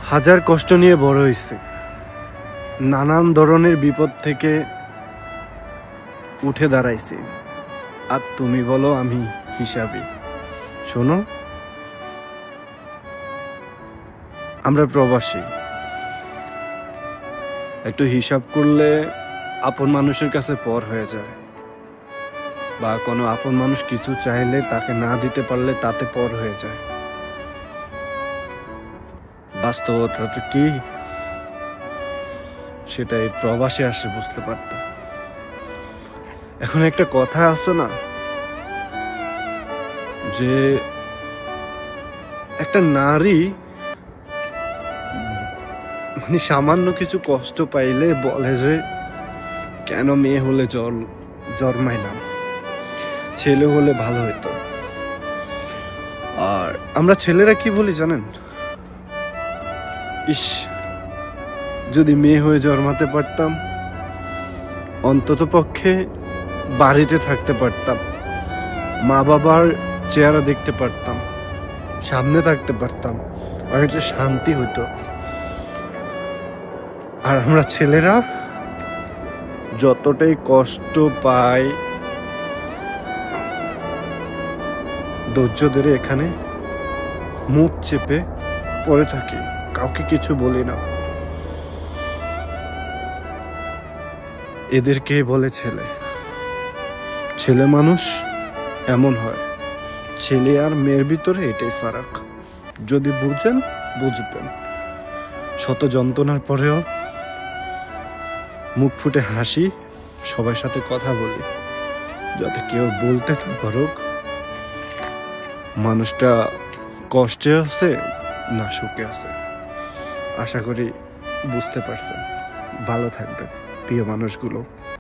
হাজার কষ্ট নিয়ে বড় হয়েছে, নানান ধরনের বিপদ থেকে উঠে দাঁড়াইছি, আর তুমি বলো আমি হিসাবি। শোনো, আমরা প্রবাসী, একটু হিসাব করলে আপন মানুষের কাছে পর হয়ে যায়, বা কোনো আপন মানুষ কিছু চাইলে তাকে না দিতে পারলে তাতে পর হয়ে যায়। বাস্তবতা তো কি সেটা এই প্রবাসে আসে বুঝতে পারতাম। এখন একটা কথা আছে না, যে একটা নারী মানে সামান্য কিছু কষ্ট পাইলে বলে যে কেন মেয়ে হলে জন্মাইলাম, ছেলে হলে ভালো হতো। আর আমরা ছেলেরা কি বলি জানেন? ইস, যদি মেয়ে হয়ে জন্মাতে পারতাম, অন্তত পক্ষে বাড়িতে থাকতে পারতাম, মা বাবার চেহারা দেখতে পারতাম, সামনে থাকতে পারতাম, আর একটা শান্তি হতো। আর আমরা ছেলেরা যতটাই কষ্ট পাই, ধৈর্য ধরে এখানে মুখ চেপে পড়ে থাকি, কাউকে কিছু বলি না। এদেরকে বলে ছেলে। ছেলে মানুষ এমন হয়, ছেলে আর মেয়ের ভিতরে এটাই ফারাক। যদি বুঝেন বুঝবেন। শত যন্ত্রণার পরেও মুখ ফুটে হাসি, সবার সাথে কথা বলি, যাতে কেউ বলতে না পারুক মানুষটা কষ্টে আছে না সুখে আছে। আশা করি বুঝতে পারছেন। ভালো থাকবেন প্রিয় মানুষগুলো।